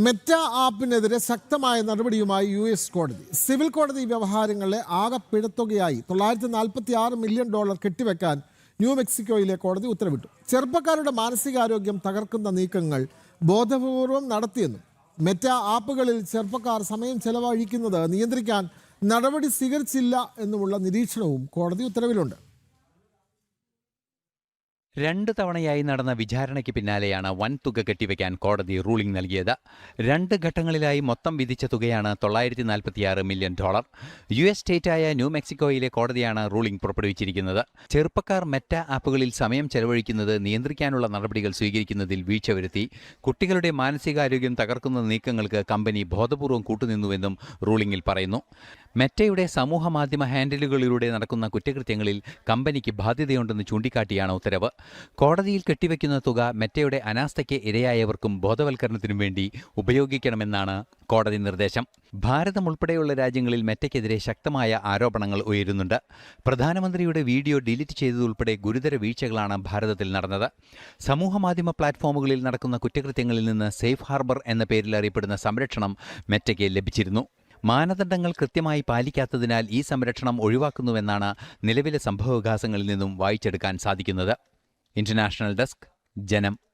Meta ആപ്പിനെതിരെ ശക്തമായ നടപടിയുമായി US കോടതി. സിവിൽ കോടതി വ്യവഹാരങ്ങളിലെ ആകെ പിഴത്തുകയായി $946 മില്യൺ കെട്ടിവെക്കാൻ ന്യൂ മെക്സിക്കോയിലെ കോടതി ഉത്തരവിട്ടു. ചെറുപ്പക്കാരുടെ മാനസികാരോഗ്യം തകർക്കുന്ന നീക്കങ്ങൾ ബോധപൂർവം നടത്തിയെന്നും മെറ്റ ആപ്പുകളിൽ ചെറുപ്പക്കാർ സമയം ചെലവഴിക്കുന്നത് നിയന്ത്രിക്കാൻ നടപടി സ്വീകരിച്ചില്ല എന്നുമുള്ള നിരീക്ഷണവും കോടതി ഉത്തരവിലുണ്ട്. 2 തവണയായി നടന്ന വിചാരണയ്ക്ക് പിന്നാലെയാണ് വൻ തുക കെട്ടിവെക്കാൻ കോടതി റൂളിംഗ് നൽകിയത്. 2 ഘട്ടങ്ങളിലായി മൊത്തം വിധിച്ച തുകയാണ് $946 മില്യൺ. US സ്റ്റേറ്റായ ന്യൂ മെക്സിക്കോയിലെ കോടതിയാണ് റൂളിംഗ് പുറപ്പെടുവിച്ചിരിക്കുന്നത്. ചെറുപ്പക്കാർ മെറ്റ ആപ്പുകളിൽ സമയം ചെലവഴിക്കുന്നത് നിയന്ത്രിക്കാനുള്ള നടപടികൾ സ്വീകരിക്കുന്നതിൽ വീഴ്ച വരുത്തി കുട്ടികളുടെ മാനസികാരോഗ്യം തകർക്കുന്ന നീക്കങ്ങൾക്ക് കമ്പനി ബോധപൂർവം കൂട്ടുനിന്നുവെന്നും റൂളിംഗിൽ പറയുന്നു. മെറ്റയുടെ സമൂഹമാധ്യമ ഹാൻഡിലുകളിലൂടെ നടക്കുന്ന കുറ്റകൃത്യങ്ങളിൽ കമ്പനിക്ക് ബാധ്യതയുണ്ടെന്ന് ചൂണ്ടിക്കാട്ടിയാണ് ഉത്തരവ്. കോടതിയിൽ കെട്ടിവെക്കുന്ന തുക മെറ്റയുടെ അനാസ്ഥയ്ക്ക് ഇരയായവർക്കും ബോധവൽക്കരണത്തിനും വേണ്ടി ഉപയോഗിക്കണമെന്നാണ് കോടതി നിർദ്ദേശം. ഭാരതം ഉൾപ്പെടെയുള്ള രാജ്യങ്ങളിൽ മെറ്റയ്ക്കെതിരെ ശക്തമായ ആരോപണങ്ങൾ ഉയരുന്നുണ്ട്. പ്രധാനമന്ത്രിയുടെ വീഡിയോ ഡിലീറ്റ് ചെയ്തതുൾപ്പെടെ ഗുരുതര വീഴ്ചകളാണ് ഭാരതത്തിൽ നടന്നത്. സമൂഹമാധ്യമ പ്ലാറ്റ്ഫോമുകളിൽ നടക്കുന്ന കുറ്റകൃത്യങ്ങളിൽ നിന്ന് സേഫ് ഹാർബർ എന്ന പേരിൽ അറിയപ്പെടുന്ന സംരക്ഷണം മെറ്റയ്ക്ക് ലഭിച്ചിരുന്നു. മാനദണ്ഡങ്ങൾ കൃത്യമായി പാലിക്കാത്തതിനാൽ ഈ സംരക്ഷണം ഒഴിവാക്കുന്നുവെന്നാണ് നിലവിലെ സംഭവവികാസങ്ങളിൽ നിന്നും വായിച്ചെടുക്കാൻ സാധിക്കുന്നത്. ഇന്റർനാഷണൽ ഡെസ്ക്, ജനം.